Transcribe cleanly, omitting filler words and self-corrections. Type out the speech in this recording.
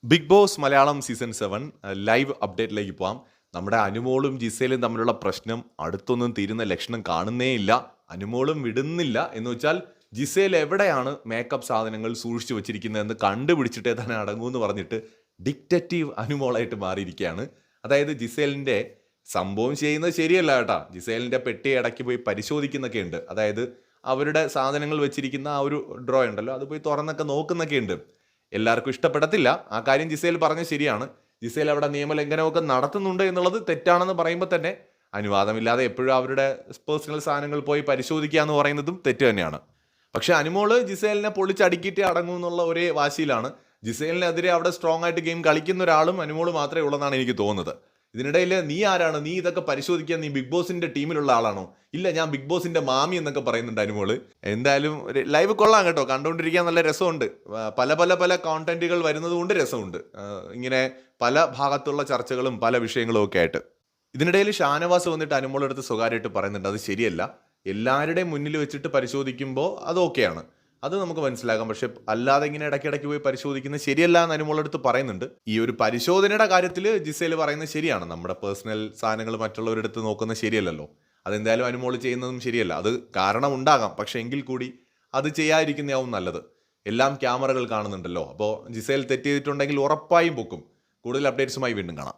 Big Boss Malayalam season 7 live അപ്ഡേറ്റിലേക്ക് പോവാം. നമ്മുടെ അനുമോളും ജിസേലും തമ്മിലുള്ള പ്രശ്നം അടുത്തൊന്നും തീരുന്ന ലക്ഷണം കാണുന്നേയില്ല. അനുമോളും വിടുന്നില്ല എന്ന് വെച്ചാൽ ജിസേൽ എവിടെയാണ് മേക്കപ്പ് സാധനങ്ങൾ സൂക്ഷിച്ചു വെച്ചിരിക്കുന്നതെന്ന് കണ്ടുപിടിച്ചിട്ടേ തന്നെ അടങ്ങൂ എന്ന് പറഞ്ഞിട്ട് ഡിക്റ്ററ്റീവ് അനുമോളായിട്ട് മാറിയിരിക്കുകയാണ്. അതായത് ജിസേലിൻ്റെ സംഭവം ചെയ്യുന്നത് ശരിയല്ല കേട്ടാ. ജിസേലിൻ്റെ പെട്ടി ഇടയ്ക്ക് പോയി പരിശോധിക്കുന്നൊക്കെ ഉണ്ട്. അതായത് അവരുടെ സാധനങ്ങൾ വെച്ചിരിക്കുന്ന ആ ഒരു ഡ്രോ ഉണ്ടല്ലോ, അത് പോയി തുറന്നൊക്കെ നോക്കുന്നൊക്കെ ഉണ്ട്. എല്ലാവർക്കും ഇഷ്ടപ്പെടത്തില്ല. ആ കാര്യം ജിസേൽ പറഞ്ഞത് ശരിയാണ്. ജിസേൽ അവിടെ നിയമലംഘനമൊക്കെ നടത്തുന്നുണ്ട് എന്നുള്ളത് തെറ്റാണെന്ന് പറയുമ്പോൾ തന്നെ അനുവാദമില്ലാതെ എപ്പോഴും അവരുടെ പേഴ്സണൽ സാധനങ്ങൾ പോയി പരിശോധിക്കുക എന്ന് പറയുന്നതും തെറ്റ് തന്നെയാണ്. പക്ഷെ അനുമോള് ജിസേലിനെ പൊളിച്ചടുക്കിയിട്ട് അടങ്ങും എന്നുള്ള ഒരേ വാശിയിലാണ്. ജിസേലിനെതിരെ അവിടെ സ്ട്രോങ് ആയിട്ട് ഗെയിം കളിക്കുന്ന ഒരാളും അനുമോള് മാത്രമേ ഉള്ളെന്നാണ് എനിക്ക് തോന്നുന്നത്. ഇതിനിടയിൽ നീ ആരാണ്, നീ ഇതൊക്കെ പരിശോധിക്കാൻ, നീ ബിഗ് ബോസിന്റെ ടീമിലുള്ള ആളാണോ? ഇല്ല, ഞാൻ ബിഗ് ബോസിന്റെ മാമി എന്നൊക്കെ പറയുന്നുണ്ട് അനുമോള്. എന്തായാലും ലൈവ് കൊള്ളാം കേട്ടോ, കണ്ടുകൊണ്ടിരിക്കാൻ നല്ല രസമുണ്ട്. പല പല പല കോണ്ടന്റുകൾ വരുന്നത് കൊണ്ട് രസമുണ്ട്. ഇങ്ങനെ പല ഭാഗത്തുള്ള ചർച്ചകളും പല വിഷയങ്ങളും ഒക്കെ ആയിട്ട്. ഇതിനിടയിൽ ഷാനവാസ് വന്നിട്ട് അനുമോളെടുത്ത് സ്വകാര്യമായിട്ട് പറയുന്നുണ്ട് അത് ശരിയല്ല, എല്ലാവരുടെയും മുന്നിൽ വെച്ചിട്ട് പരിശോധിക്കുമ്പോൾ അത് ഓക്കെയാണ്, അത് നമുക്ക് മനസ്സിലാക്കാം. പക്ഷെ അല്ലാതെ ഇങ്ങനെ ഇടയ്ക്കിടയ്ക്ക് പോയി പരിശോധിക്കുന്നത് ശരിയല്ല എന്ന് അനുമോളെടുത്ത് പറയുന്നുണ്ട്. ഈ ഒരു പരിശോധനയുടെ കാര്യത്തിൽ ജിസേൽ പറയുന്നത് ശരിയാണ്. നമ്മുടെ പേഴ്സണൽ സാധനങ്ങൾ മറ്റുള്ളവരെടുത്ത് നോക്കുന്നത് ശരിയല്ലല്ലോ. അതെന്തായാലും അനുമോൾ ചെയ്യുന്നതും ശരിയല്ല. അത് കാരണം ഉണ്ടാകാം, പക്ഷെ എങ്കിൽ കൂടി അത് ചെയ്യാതിരിക്കുന്നതാവും നല്ലത്. എല്ലാം ക്യാമറകൾ കാണുന്നുണ്ടല്ലോ. അപ്പോൾ ജിസേൽ തെറ്റ് ചെയ്തിട്ടുണ്ടെങ്കിൽ ഉറപ്പായും പൊക്കും. കൂടുതൽ അപ്ഡേറ്റ്സുമായി വീണ്ടും കാണാം.